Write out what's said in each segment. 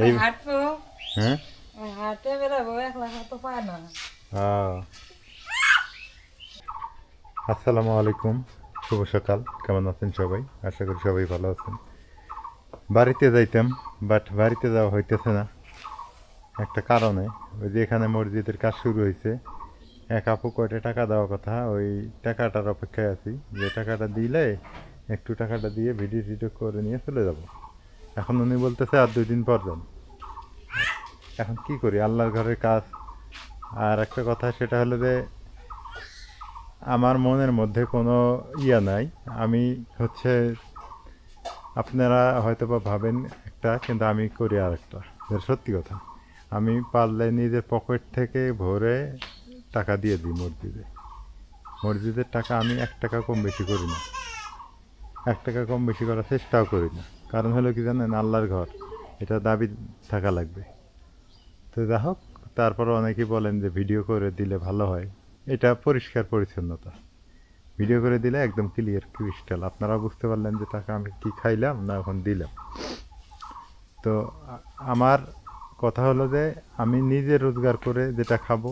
এই হাঁটবো, হ্যাঁ হাঁটে বেরোবো, একলা তো পায় না। আসসালামু আলাইকুম, শুভ সকাল। কেমন আছেন সবাই? আশা করি সবাই ভালো আছেন। বাড়িতে যাইতাম, বাট বাড়িতে যাওয়া হইতেছে না একটা কারণে। ওই যে এখানে মসজিদের কাজ শুরু হয়েছে, এক আপু কয়টা টাকা দেওয়ার কথা, ওই টাকাটার অপেক্ষায় আছি। যে টাকাটা দিলে একটু টাকাটা দিয়ে ভিডিও টিডিও করে নিয়ে চলে যাব। এখন উনি বলতেছে আর 2 দিন পর যান। এখন কি করি, আল্লাহর ঘরের কাজ। আর একটা কথা সেটা হলো যে আমার মনের মধ্যে কোনো ইয়া নাই। আমি হচ্ছে, আপনারা হয়তো বা ভাবেন একটা, কিন্তু আমি করি আর একটা। সত্যি কথা, আমি পারলে নিজের পকেট থেকে ভরে টাকা দিয়ে দিই মসজিদে। মসজিদের টাকা আমি 1 টাকা কম বেশি করি না, 1 টাকা কম বেশি করার চেষ্টাও করি না। কারণ হলো কি জানেন, আল্লাহর ঘর, এটা দাবি থাকা লাগবে। তো যা হোক, তারপরে অনেকেই বলেন যে ভিডিও করে দিলে ভালো হয়। এটা পরিষ্কার পরিচ্ছন্নতা, ভিডিও করে দিলে একদম ক্লিয়ার ক্রিস্টাল। আপনারা বুঝতে পারলেন যে টাকা আমি কি খাইলাম না এখন দিলাম। তো আমার কথা হলো যে আমি নিজে রোজগার করে যেটা খাবো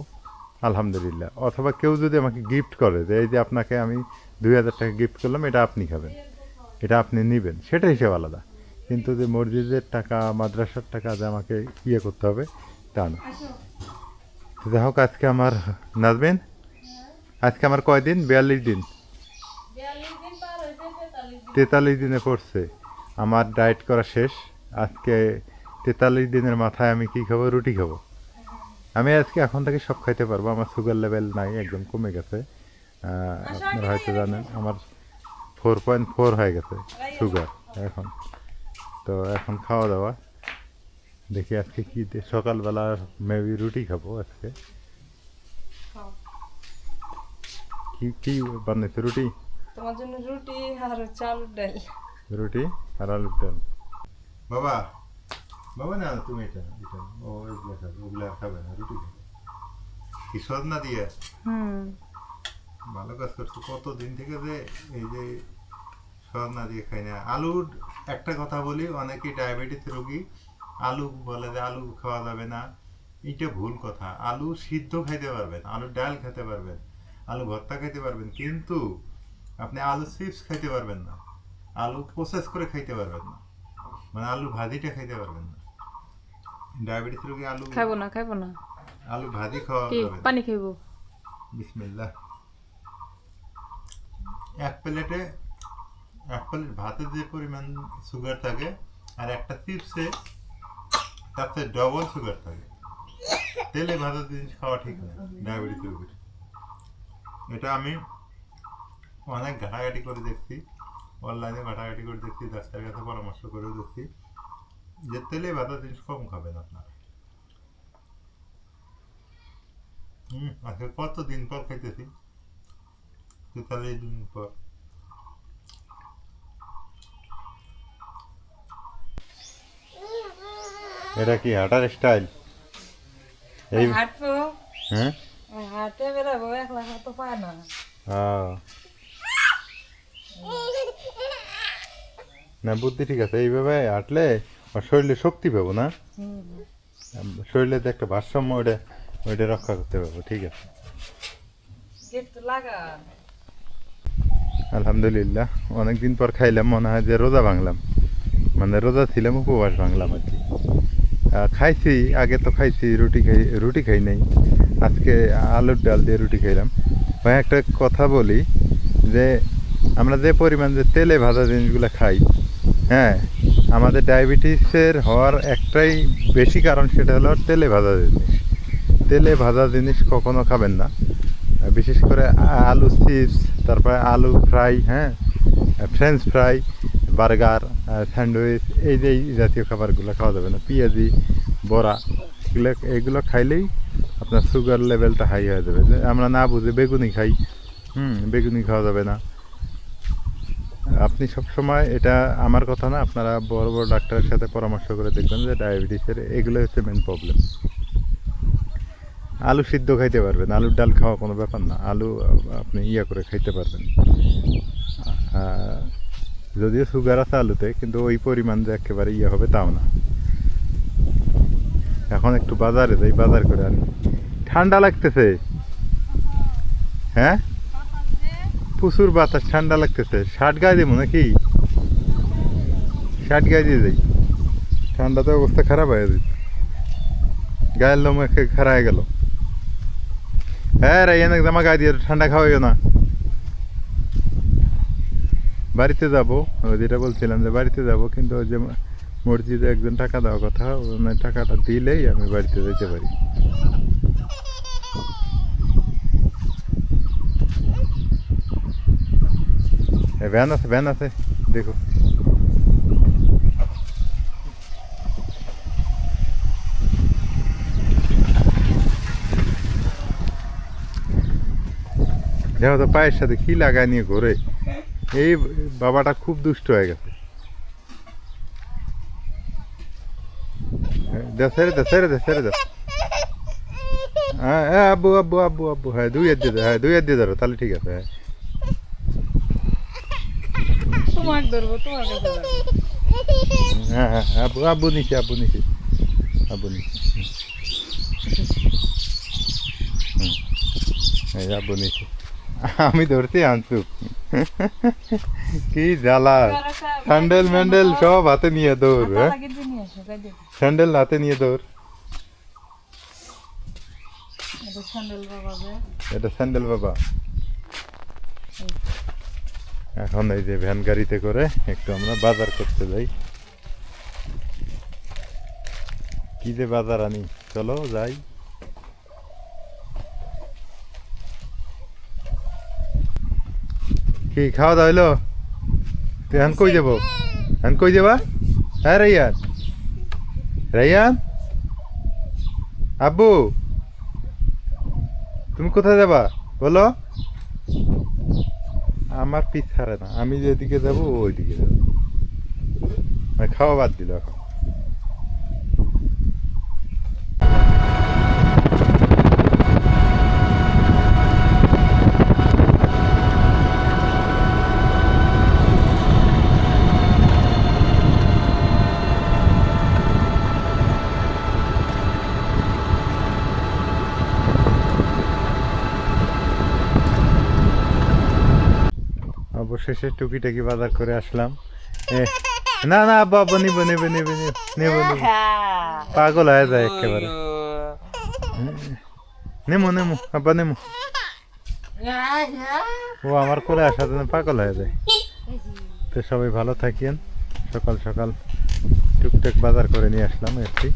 আলহামদুলিল্লাহ, অথবা কেউ যদি আমাকে গিফট করে যে এই যে আপনাকে আমি 2000 টাকা গিফট করলাম, এটা আপনি খাবেন, এটা আপনি নেবেন, সেটা হিসেবে আলাদা। কিন্তু যে মসজিদের টাকা, মাদ্রাসার টাকা যে আমাকে ইয়ে করতে হবে, তা না। তো যাই হোক, আজকে আমার নাজবেন, আজকে আমার কয়দিন, 42 দিন, 43 দিনে পড়ছে আমার ডায়েট করা শেষ। আজকে 43 দিনের মাথায় আমি কি খাবো? রুটি খাবো। আমি আজকে এখন থেকে সব খাইতে পারবো। আমার সুগার লেভেল নাই, একদম কমে গেছে। আপনারা হয়তো জানেন আমার 4.4 হয়ে গেছে সুগার এখন। তো এখন খাওয়া দাওয়া দেখি আজকে কি সকালবেলা মেবি রুটি খাবো আজকে। কি কি বানাইছে? রুটি, তোমার জন্য রুটি আর চালের ডাল। রুটি আর আলুর ডাল। বাবা, বাবা না তুমি এটা এটা ও এগুলা খাবে, ওগুলা খাবে না, রুটি খাবে। কি সদনা দিয়ে? ভালো কাজ করছো। কতদিন থেকে যে এই যে সদনা দিয়ে খাই না। আলুর একটা কথা বলি, অনেকে ডায়াবেটিস রোগী আলু বলে যে আলু খাওয়া যাবে না, এটা ভুল কথা। আলু সিদ্ধ খাইতে পারবেন, আলুর ডাল খেতে পারবেন, আলু ভর্তা খাইতে পারবেন, কিন্তু আপনি আলু চিপস খাইতে পারবেন না, আলু প্রসেস করে খাইতে পারবেন না, মানে আলু ভাজিটা খাইতে পারবেন না। ডায়াবেটিস রোগী আলু খাইবো না, খাইবো না। আলু ভাজি খাওয়া কি যাবে না। পানি খাইবো? বিসমিল্লাহ। এক প্লেটে, এক প্লেট ভাতে যে পরিমাণ সুগার থাকে, আর একটা চিপসে তার চেয়ে ডবল সুগার থাকে। তেলে ভাজা জিনিস খাওয়া ঠিক না ডায়াবেটিস রোগীর। এটা আমি অনেক ঘাটাঘাটি করে দেখছি, অনলাইনে ঘাটাঘাটি করে দেখছি, ডাক্তারের কাছে পরামর্শ করেও দেখছি যে তেলে ভাজা জিনিস কম খাবেন আপনারা। আজকে কতদিন পর খাইতেছি, 43 দিন পর। এটা কি হাঁটার স্টাইল? এই হাঁটবো, হ্যাঁ হাঁটে বেরোবো, একলা তো পায় না। না, বুদ্ধি ঠিক আছে। এইভাবে হাঁটলে আমার শরীরে শক্তি পাবো না, শরীরে যে একটা ভারসাম্য, ওইটা ওইটা রক্ষা করতে পারবো। ঠিক আছে, গেট লাগা। আলহামদুলিল্লাহ। অনেকদিন পর খাইলাম, মনে হয় যে রোজা ভাঙলাম, মানে রোজা ছিলাম, উপবাস ভাঙলাম আর কি। খাইছি, আগে তো খাইছি, রুটি খাই নাই। আজকে আলুর ডাল দিয়ে রুটি খাইলাম। ভাই একটা কথা বলি, যে আমরা যে পরিমাণ যে তেলে ভাজা জিনিসগুলো খাই, হ্যাঁ, আমাদের ডায়াবেটিসের হওয়ার একটাই বেশি কারণ, সেটা হলো তেলে ভাজা জিনিস। তেলে ভাজা জিনিস কখনো খাবেন না, বিশেষ করে আলু চিপস, তারপরে আলু ফ্রাই, হ্যাঁ, ফ্রেঞ্চ ফ্রাই, বার্গার, স্যান্ডউইচ, এই যে এই জাতীয় খাবারগুলো খাওয়া যাবে না। পেঁয়াজি, বড়া, এগুলো খাইলেই আপনার সুগার লেভেলটা হাই হয়ে যাবে। যে আমরা না বুঝে বেগুনি খাই, বেগুনি খাওয়া যাবে না। আপনি সবসময়, এটা আমার কথা না, আপনারা বড় বড় ডাক্তারের সাথে পরামর্শ করে দেখবেন যে ডায়াবেটিসের এগুলো হচ্ছে মেন প্রবলেম। আলু সিদ্ধ খাইতে পারবেন, আলুর ডাল খাওয়া কোনো ব্যাপার না, আলু আপনি ইয়া করে খাইতে পারবেন। যদিও সুগার আছে আলুতে, কিন্তু ওই পরিমাণ যে একেবারে ইয়ে হবে তাও না। এখন একটু বাজারে যাই, বাজার করে আনি। ঠান্ডা লাগতেছে। হ্যাঁ, প্রচুর বাতাস, ঠান্ডা লাগতেছে। শার্ট গায়ে দেবো নাকি? শার্ট গায়ে দিয়ে যাই, ঠান্ডাতে অবস্থা খারাপ হয়ে যাবে, গায়ের লোম খারাপ হয়ে গেল। হ্যাঁ রে, এনে জামা গায়ে দিয়ে ঠান্ডা খাওয়াইও না। বাড়িতে যাবো, ওই যেটা বলছিলাম যে বাড়িতে যাবো, কিন্তু ওই যে মসজিদে একজন টাকা দেওয়ার কথা, ওই টাকাটা দিলেই আমি বাড়িতে যেতে পারি। ভ্যান আছে, ভ্যান আছে, দেখো। দেখো তো পায়ের সাথে কি লাগায় নিয়ে ঘোরে। এই বাবাটা খুব দুষ্ট হয়ে গেছে। ছেড়ে দে, ছেড়ে দে, ছেড়ে দে। হ্যাঁ হ্যাঁ, আব্বু আব্বু আব্বু আব্বু, হ্যাঁ 2 হাত দিয়ে, হ্যাঁ 2 হাত দিয়ে ধরো, তাহলে ঠিক আছে। হ্যাঁ তোমার ধরবো, তোমার কাছে যাবো। হ্যাঁ হ্যাঁ, আব্বু আব্বু নিচে, আব্বু নিচে, আব্বু নিচে। এই আব্বু নিচে, আমি ধরতে আনছু। কি জ্বালা, স্যান্ডেল ম্যান্ডেল সব হাতে নিয়ে দৌড়। হ্যাঁ, আগে দিয়ে নিয়ে আসো, গাই দিয়ে। স্যান্ডেল হাতে নিয়ে দৌড়। এটা স্যান্ডেল বাবা যে। এটা স্যান্ডেল বাবা। এখন এই যে ভ্যান গাড়িতে করে একটু আমরা বাজার করতে যাই। কি যে বাজার আনি, চলো যাই। কি খাওয়া দাওয়া হইলো? তুই এখন কই যাবো? এখন কই যাবা? হ্যাঁ রাইয়ান, রাইয়ান, আব্বু তুমি কোথায় যাবা বলো? আমার পিছ ছাড়ে না, আমি যেদিকে যাবো ওইদিকে যাবো। খাওয়া বাদ দিল এখন। অবশেষে টুকিটাকি বাজার করে আসলাম। না না আব্বা, আব্বা নিব নেবে নেবে নেব, পাগল হয়ে যায় একেবারে। নেমো নেমো আব্বা নেমো। ও আমার কোলে আসার জন্য পাগল হয়ে যায়। তো সবাই ভালো থাকিয়েন। সকাল সকাল টুকটাক বাজার করে নিয়ে আসলাম একটি।